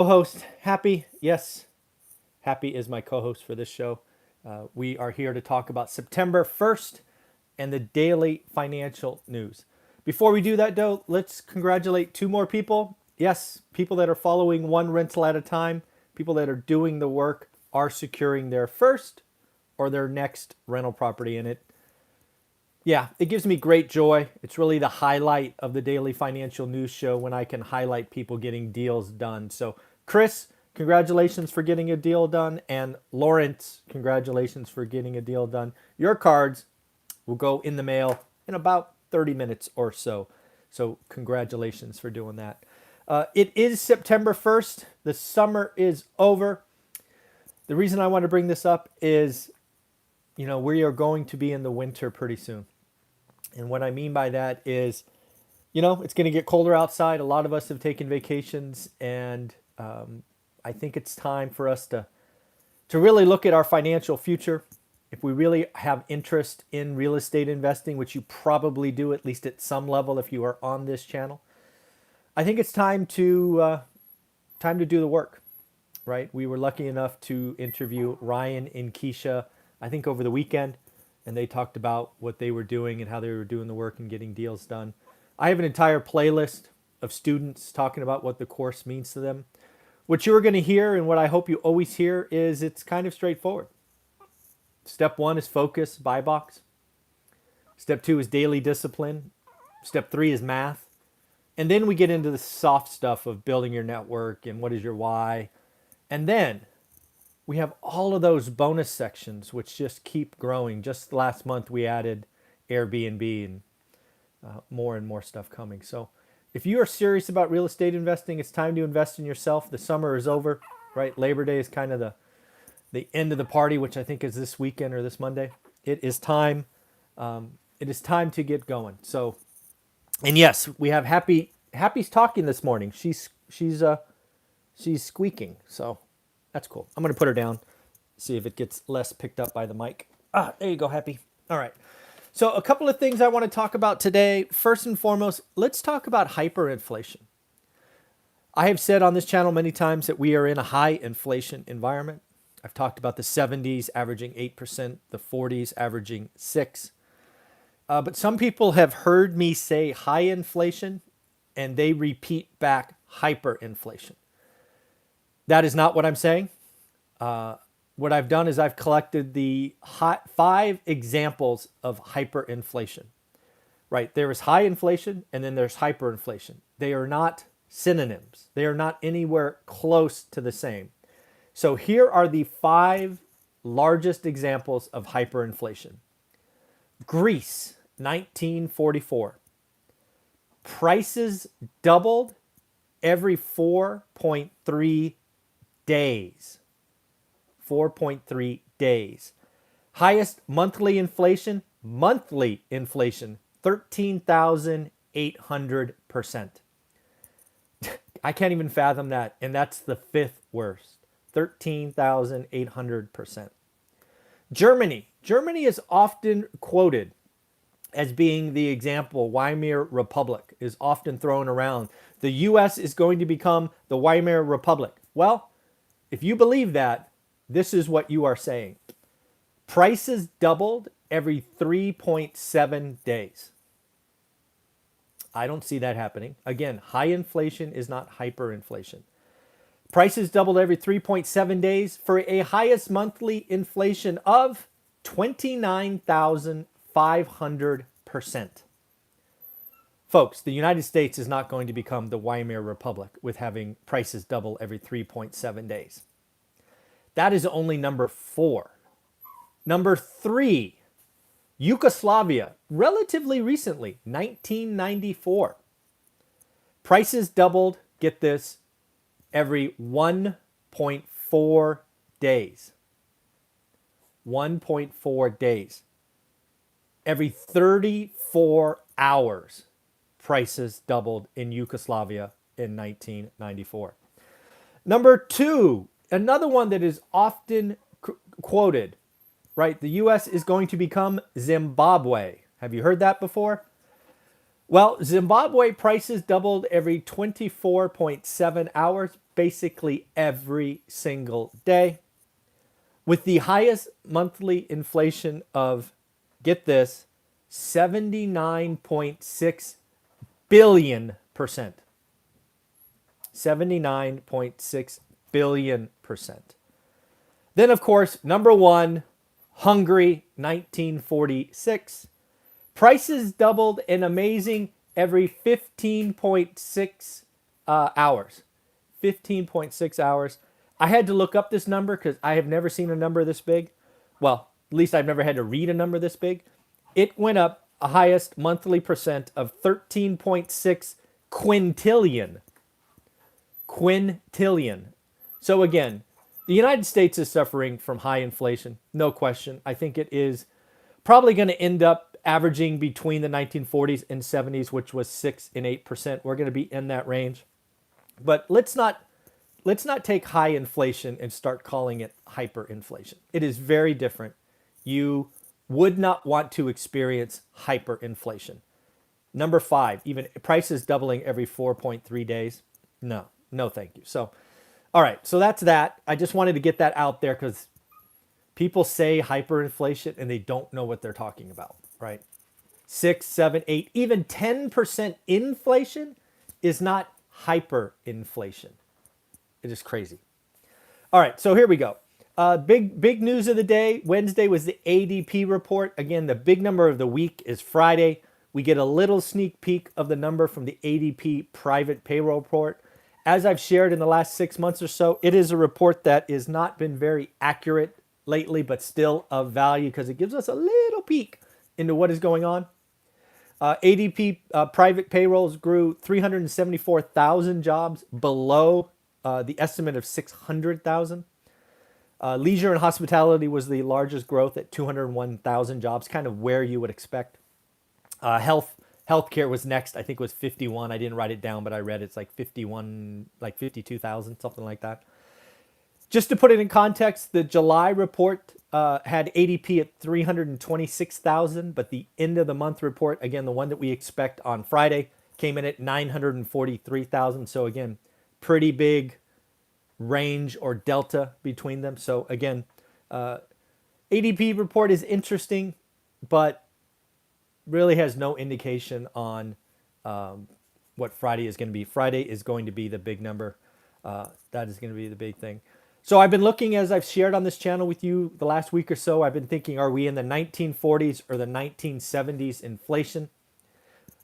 Co-host Happy. Yes, Happy is my co-host for this show. We are here to talk about September 1st and the daily financial news. Before we do that, though, let's congratulate two more people. Yes, people that are following one rental at a time, people that are doing the work are securing their first or their next rental property. And it gives me great joy. It's really the highlight of the daily financial news show when I can highlight people getting deals done. So, Chris, congratulations for getting a deal done. And Lawrence, congratulations for getting a deal done. Your cards will go in the mail in about 30 minutes or so. So, congratulations for doing that. It is September 1st. The summer is over. The reason I want to bring this up is, we are going to be in the winter pretty soon. And what I mean by that is, it's going to get colder outside. A lot of us have taken vacations, and I think it's time for us to really look at our financial future. If we really have interest in real estate investing, which you probably do at least at some level if you are on this channel, I think it's time to do the work, right? We were lucky enough to interview Ryan and Keisha, I think over the weekend, and they talked about what they were doing and how they were doing the work and getting deals done. I have an entire playlist of students talking about what the course means to them. What you're going to hear, and what I hope you always hear, is it's kind of straightforward. Step 1 is focus, buy box. Step 2 is daily discipline. Step 3 is math. And then we get into the soft stuff of building your network and what is your why. And then we have all of those bonus sections which just keep growing. Just last month we added Airbnb and more stuff coming. So if you are serious about real estate investing, it's time to invest in yourself. The summer is over, right? Labor Day is kind of the end of the party, which I think is this weekend or this Monday. It is time. It is time to get going. So, and yes, we have Happy. Happy's talking this morning. She's squeaking. So that's cool. I'm going to put her down, see if it gets less picked up by the mic. There you go, Happy. All right. So a couple of things I want to talk about today. First and foremost, let's talk about hyperinflation. I have said on this channel many times that we are in a high inflation environment. I've talked about the 70s averaging 8%, the 40s averaging 6%. But some people have heard me say high inflation, and they repeat back hyperinflation. That is not what I'm saying. What I've done is I've collected the 5 examples of hyperinflation. Right? There is high inflation, and then there's hyperinflation. They are not synonyms. They are not anywhere close to the same. So here are the 5 largest examples of hyperinflation. Greece, 1944. Prices doubled every 4.3 days. 4.3 days. Highest monthly inflation, 13,800%. I can't even fathom that, and that's the 5th worst. 13,800%. Germany is often quoted as being the example. Weimar Republic is often thrown around. The U.S. is going to become the Weimar Republic. Well, if you believe that, this is what you are saying. Prices doubled every 3.7 days. I don't see that happening. Again, high inflation is not hyperinflation. Prices doubled every 3.7 days for a highest monthly inflation of 29,500%. Folks, the United States is not going to become the Weimar Republic with having prices double every 3.7 days. That is only number 4. Number 3, Yugoslavia, relatively recently, 1994. Prices doubled, get this, every 1.4 days. 1.4 days. Every 34 hours, prices doubled in Yugoslavia in 1994. Number 2, another one that is often quoted, right? The U.S. is going to become Zimbabwe. Have you heard that before? Well, Zimbabwe prices doubled every 24.7 hours. basically every single day, with the highest monthly inflation of, get this, 79.6 billion percent. 79.6 billion percent. Then, of course, number one, Hungary, 1946. Prices doubled an amazing every 15.6 hours. 15.6 hours. I had to look up this number because I have never seen a number this big. Well, at least I've never had to read a number this big. It went up a highest monthly percent of 13.6 quintillion. Quintillion. So again, the United States is suffering from high inflation, no question. I think it is probably going to end up averaging between the 1940s and 70s, which was 6 and 8%. We're going to be in that range. But let's not take high inflation and start calling it hyperinflation. It is very different. You would not want to experience hyperinflation. Number 5, even prices doubling every 4.3 days. No, thank you. So, all right, so that's that. I just wanted to get that out there because people say hyperinflation and they don't know what they're talking about, right? 6, 7, 8, even 10% inflation is not hyperinflation. It is crazy. All right, so here we go. Big news of the day. Wednesday was the ADP report. Again, the big number of the week is Friday. We get a little sneak peek of the number from the ADP private payroll report. As I've shared in the last 6 months or so, it is a report that has not been very accurate lately, but still of value because it gives us a little peek into what is going on. ADP private payrolls grew 374,000 jobs below the estimate of 600,000. Leisure and hospitality was the largest growth at 201,000 jobs, kind of where you would expect. Healthcare was next. I think it was 51. I didn't write it down, but I read it's like 51, like 52,000, something like that. Just to put it in context, the July report had ADP at 326,000, but the end of the month report, again, the one that we expect on Friday, came in at 943,000. So again, pretty big range or delta between them. So again, ADP report is interesting, but really has no indication on what Friday is going to be. Friday is going to be the big number. That is going to be the big thing. So I've been looking, as I've shared on this channel with you the last week or so, I've been thinking, are we in the 1940s or the 1970s inflation?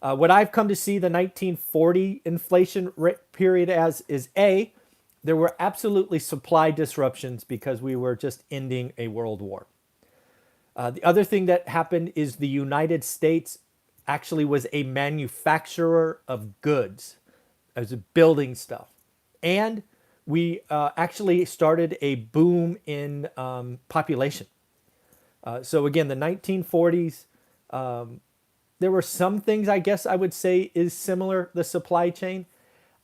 What I've come to see the 1940 inflation period as is there were absolutely supply disruptions because we were just ending a world war. The other thing that happened is the United States actually was a manufacturer of goods, as building stuff. And we actually started a boom in population. So again, the 1940s, there were some things I guess I would say is similar, the supply chain.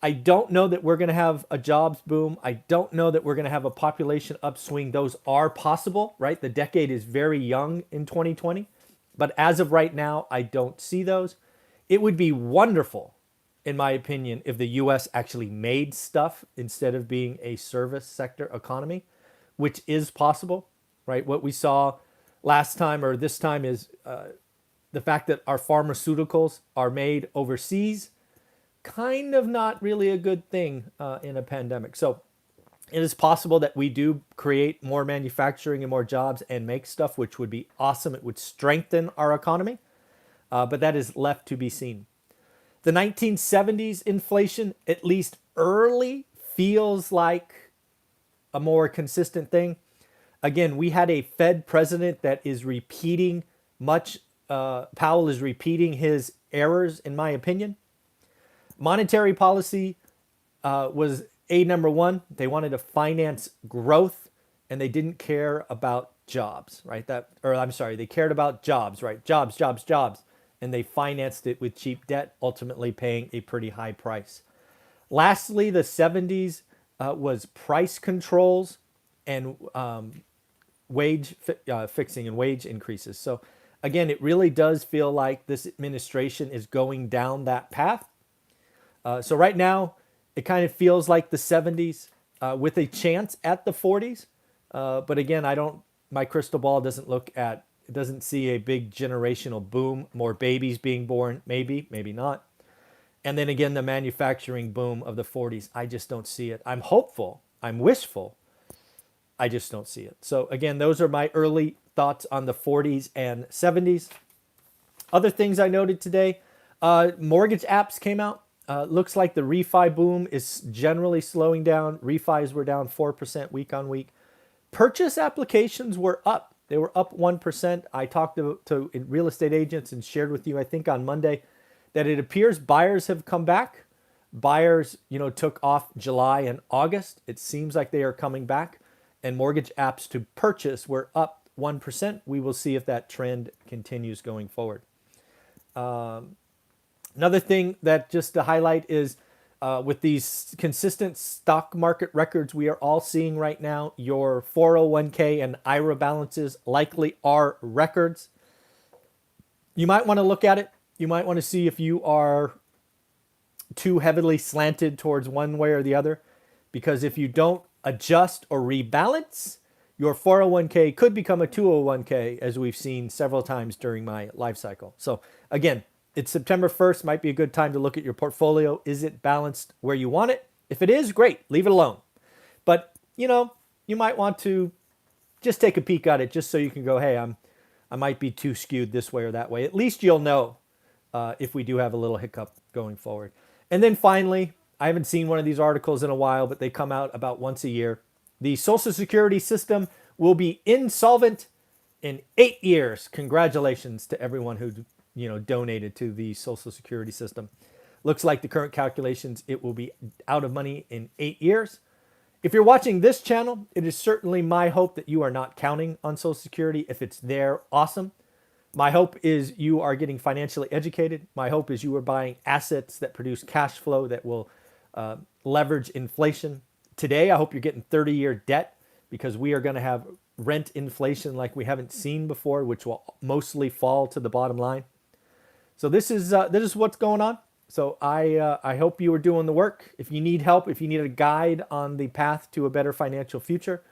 I don't know that we're going to have a jobs boom. I don't know that we're going to have a population upswing. Those are possible, right? The decade is very young in 2020. But as of right now, I don't see those. It would be wonderful, in my opinion, if the U.S. actually made stuff instead of being a service sector economy, which is possible, right? What we saw last time or this time is the fact that our pharmaceuticals are made overseas, kind of not really a good thing in a pandemic. So it is possible that we do create more manufacturing and more jobs and make stuff, which would be awesome. It would strengthen our economy, but that is left to be seen. The 1970s inflation, at least early, feels like a more consistent thing. Again, we had a Fed president that is repeating Powell is repeating his errors, in my opinion. Monetary policy was number one. They wanted to finance growth, and they didn't care about jobs, right? They cared about jobs, right? Jobs. And they financed it with cheap debt, ultimately paying a pretty high price. Lastly, the 70s was price controls and wage fixing and wage increases. So again, it really does feel like this administration is going down that path. So right now, It kind of feels like the 70s with a chance at the 40s. But again, my crystal ball doesn't it doesn't see a big generational boom, more babies being born, maybe, maybe not. And then again, the manufacturing boom of the 40s, I just don't see it. I'm hopeful, I'm wishful, I just don't see it. So again, those are my early thoughts on the 40s and 70s. Other things I noted today, mortgage apps came out. Looks like the refi boom is generally slowing down. Refis were down 4% week on week. Purchase applications were up. They were up 1%. I talked to real estate agents and shared with you, I think on Monday, that it appears buyers have come back. Buyers, took off July and August. It seems like they are coming back. And mortgage apps to purchase were up 1%. We will see if that trend continues going forward. Another thing that just to highlight is with these consistent stock market records we are all seeing right now, your 401k and IRA balances likely are records. You might want to look at it. You might want to see if you are too heavily slanted towards one way or the other, because if you don't adjust or rebalance, your 401k could become a 201k, as we've seen several times during my life cycle. So again, it's September 1st, might be a good time to look at your portfolio. Is it balanced where you want it? If it is, great, leave it alone. But, you might want to just take a peek at it just so you can go, hey, I might be too skewed this way or that way. At least you'll know if we do have a little hiccup going forward. And then finally, I haven't seen one of these articles in a while, but they come out about once a year. The Social Security system will be insolvent in 8 years. Congratulations to everyone who donated to the Social Security system. Looks like the current calculations, it will be out of money in 8 years. If you're watching this channel, it is certainly my hope that you are not counting on Social Security. If it's there, awesome. My hope is you are getting financially educated. My hope is you are buying assets that produce cash flow that will leverage inflation. Today, I hope you're getting 30-year debt, because we are going to have rent inflation like we haven't seen before, which will mostly fall to the bottom line. So this is what's going on. So I hope you are doing the work. If you need help, if you need a guide on the path to a better financial future,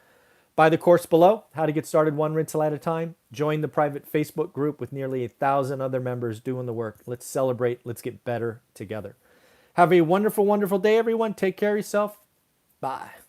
buy the course below, How to Get Started One Rental at a Time. Join the private Facebook group with nearly 1,000 other members doing the work. Let's celebrate. Let's get better together. Have a wonderful, wonderful day, everyone. Take care of yourself. Bye.